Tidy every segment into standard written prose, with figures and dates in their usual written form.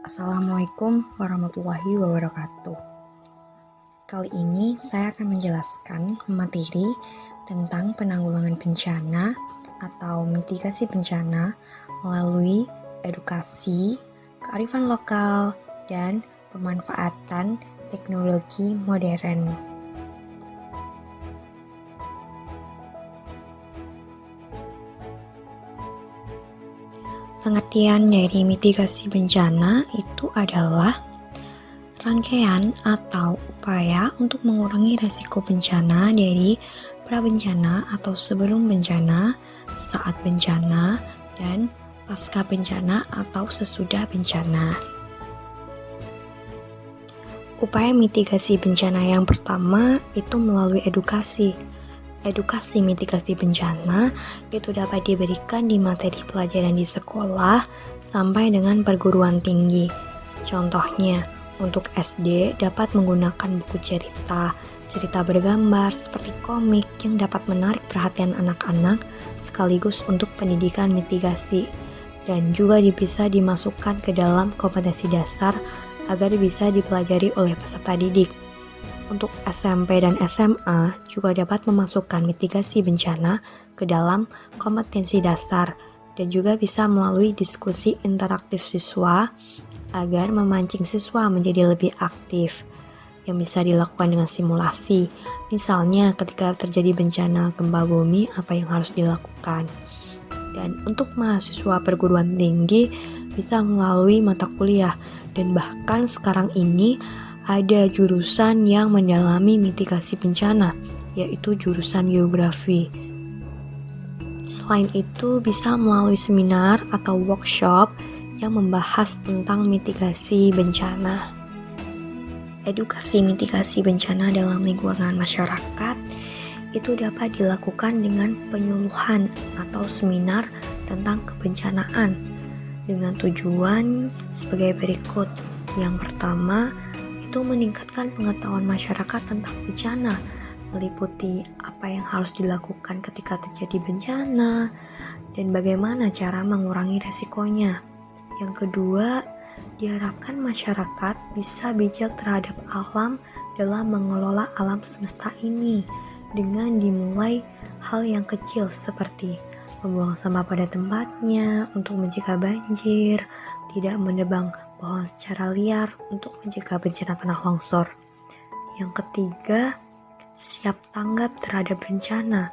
Assalamualaikum warahmatullahi wabarakatuh. Kali ini saya akan menjelaskan materi tentang penanggulangan bencana atau mitigasi bencana melalui edukasi, kearifan lokal, dan pemanfaatan teknologi modern. Pengertian dari mitigasi bencana itu adalah rangkaian atau upaya untuk mengurangi risiko bencana dari prabencana atau sebelum bencana, saat bencana, dan pasca bencana atau sesudah bencana. Upaya mitigasi bencana yang pertama itu melalui edukasi. Edukasi mitigasi bencana itu dapat diberikan di materi pelajaran di sekolah sampai dengan perguruan tinggi. Contohnya, untuk SD dapat menggunakan buku cerita bergambar seperti komik yang dapat menarik perhatian anak-anak sekaligus untuk pendidikan mitigasi, dan juga bisa dimasukkan ke dalam kompetensi dasar agar bisa dipelajari oleh peserta didik. Untuk SMP dan SMA juga dapat memasukkan mitigasi bencana ke dalam kompetensi dasar dan juga bisa melalui diskusi interaktif siswa agar memancing siswa menjadi lebih aktif yang bisa dilakukan dengan simulasi. Misalnya ketika terjadi bencana gempa bumi, apa yang harus dilakukan. Dan untuk mahasiswa perguruan tinggi bisa melalui mata kuliah, dan bahkan sekarang ini ada jurusan yang mendalami mitigasi bencana, yaitu jurusan geografi. Selain itu, bisa melalui seminar atau workshop yang membahas tentang mitigasi bencana. Edukasi mitigasi bencana dalam lingkungan masyarakat itu dapat dilakukan dengan penyuluhan atau seminar tentang kebencanaan dengan tujuan sebagai berikut. Yang pertama, itu meningkatkan pengetahuan masyarakat tentang bencana, meliputi apa yang harus dilakukan ketika terjadi bencana dan bagaimana cara mengurangi resikonya. Yang kedua, diharapkan masyarakat bisa bijak terhadap alam dalam mengelola alam semesta ini dengan dimulai hal yang kecil seperti membuang sampah pada tempatnya untuk mencegah banjir, tidak menebang pohon secara liar untuk mencegah bencana tanah longsor. Yang ketiga, siap tanggap terhadap bencana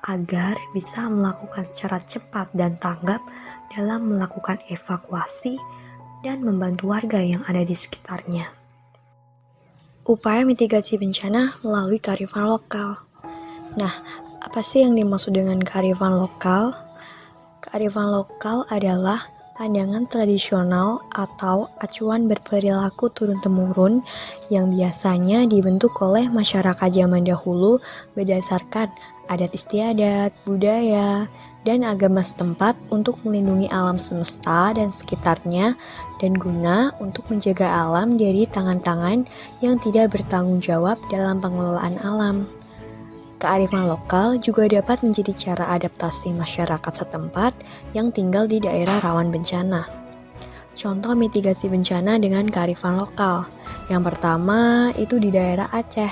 agar bisa melakukan secara cepat dan tanggap dalam melakukan evakuasi dan membantu warga yang ada di sekitarnya. Upaya mitigasi bencana melalui kearifan lokal. Nah, apa sih yang dimaksud dengan kearifan lokal? Kearifan lokal adalah pandangan tradisional atau acuan berperilaku turun-temurun yang biasanya dibentuk oleh masyarakat zaman dahulu berdasarkan adat istiadat, budaya, dan agama setempat untuk melindungi alam semesta dan sekitarnya dan guna untuk menjaga alam dari tangan-tangan yang tidak bertanggung jawab dalam pengelolaan alam. Kearifan lokal juga dapat menjadi cara adaptasi masyarakat setempat yang tinggal di daerah rawan bencana. Contoh mitigasi bencana dengan kearifan lokal. Yang pertama itu di daerah Aceh.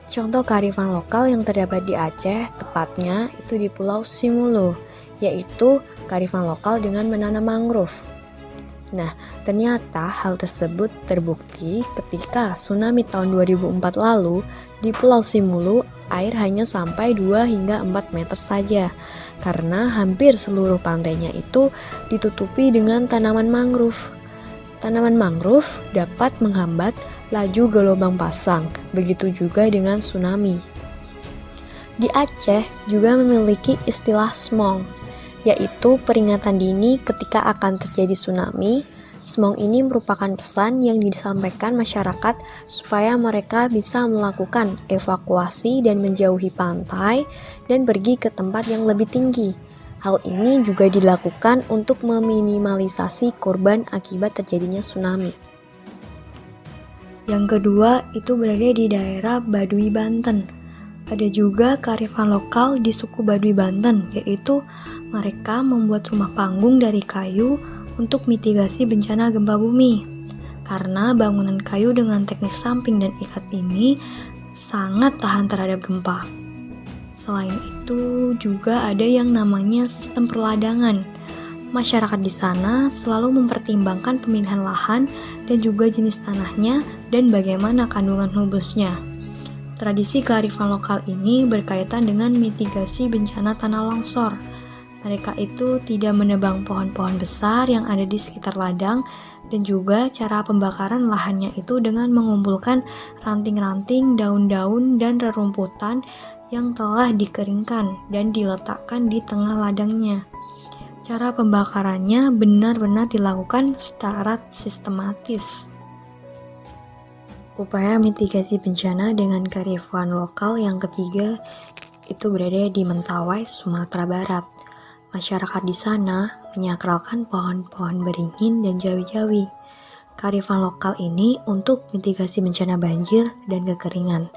Contoh kearifan lokal yang terdapat di Aceh, tepatnya itu di Pulau Simulu, yaitu kearifan lokal dengan menanam mangrove. Nah, ternyata hal tersebut terbukti ketika tsunami tahun 2004 lalu di Pulau Simulu air hanya sampai 2 hingga 4 meter saja karena hampir seluruh pantainya itu ditutupi dengan tanaman mangrove. Tanaman mangrove dapat menghambat laju gelombang pasang, begitu juga dengan tsunami. Di Aceh juga memiliki istilah smong, yaitu peringatan dini ketika akan terjadi tsunami. Smong ini merupakan pesan yang disampaikan masyarakat supaya mereka bisa melakukan evakuasi dan menjauhi pantai dan pergi ke tempat yang lebih tinggi. Hal ini juga dilakukan untuk meminimalisasi korban akibat terjadinya tsunami. Yang kedua itu berada di daerah Baduy, Banten. Ada juga kearifan lokal di suku Baduy Banten, yaitu mereka membuat rumah panggung dari kayu untuk mitigasi bencana gempa bumi. Karena bangunan kayu dengan teknik samping dan ikat ini sangat tahan terhadap gempa. Selain itu, juga ada yang namanya sistem perladangan. Masyarakat di sana selalu mempertimbangkan pemilihan lahan dan juga jenis tanahnya dan bagaimana kandungan humusnya. Tradisi kearifan lokal ini berkaitan dengan mitigasi bencana tanah longsor. Mereka itu tidak menebang pohon-pohon besar yang ada di sekitar ladang dan juga cara pembakaran lahannya itu dengan mengumpulkan ranting-ranting, daun-daun, dan rerumputan yang telah dikeringkan dan diletakkan di tengah ladangnya. Cara pembakarannya benar-benar dilakukan secara sistematis. Upaya mitigasi bencana dengan kearifan lokal yang ketiga itu berada di Mentawai, Sumatera Barat. Masyarakat di sana menyakralkan pohon-pohon beringin dan jawi-jawi. Kearifan lokal ini untuk mitigasi bencana banjir dan kekeringan.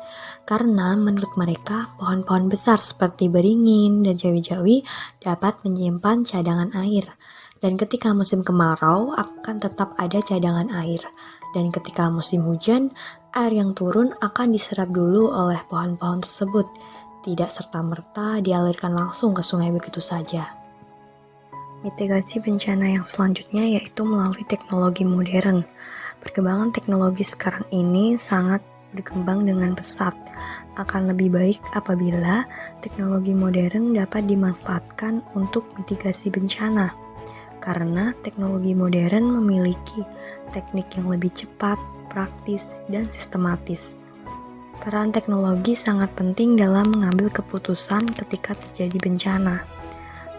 Karena menurut mereka pohon-pohon besar seperti beringin dan jawi-jawi dapat menyimpan cadangan air. Dan ketika musim kemarau akan tetap ada cadangan air. Dan ketika musim hujan, air yang turun akan diserap dulu oleh pohon-pohon tersebut, tidak serta-merta dialirkan langsung ke sungai begitu saja. Mitigasi bencana yang selanjutnya yaitu melalui teknologi modern. Perkembangan teknologi sekarang ini sangat berkembang dengan pesat. Akan lebih baik apabila teknologi modern dapat dimanfaatkan untuk mitigasi bencana. Karena teknologi modern memiliki teknik yang lebih cepat, praktis, dan sistematis. Peran teknologi sangat penting dalam mengambil keputusan ketika terjadi bencana.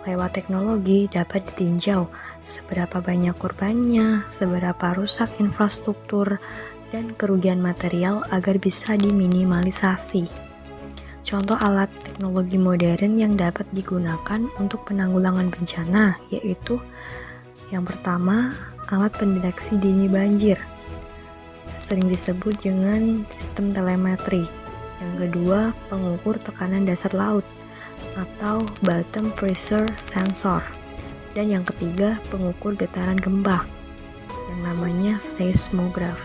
Lewat teknologi dapat ditinjau seberapa banyak korbannya, seberapa rusak infrastruktur, dan kerugian material agar bisa diminimalisasi. Contoh alat teknologi modern yang dapat digunakan untuk penanggulangan bencana yaitu yang pertama, alat pendeteksi dini banjir, sering disebut dengan sistem telemetri. Yang kedua, pengukur tekanan dasar laut atau bottom pressure sensor. Dan yang ketiga, pengukur getaran gempa yang namanya seismograf.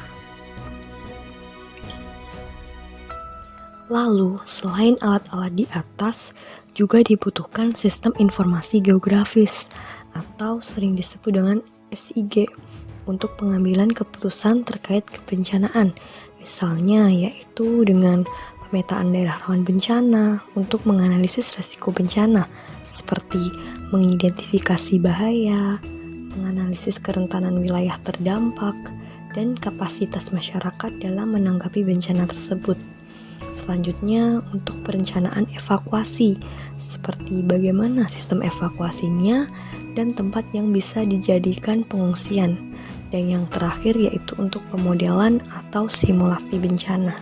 Lalu, selain alat-alat di atas, juga dibutuhkan sistem informasi geografis atau sering disebut dengan SIG untuk pengambilan keputusan terkait kebencanaan. Misalnya yaitu dengan pemetaan daerah rawan bencana untuk menganalisis risiko bencana seperti mengidentifikasi bahaya, menganalisis kerentanan wilayah terdampak, dan kapasitas masyarakat dalam menanggapi bencana tersebut. Selanjutnya, untuk perencanaan evakuasi, seperti bagaimana sistem evakuasinya dan tempat yang bisa dijadikan pengungsian. Dan yang terakhir yaitu untuk pemodelan atau simulasi bencana.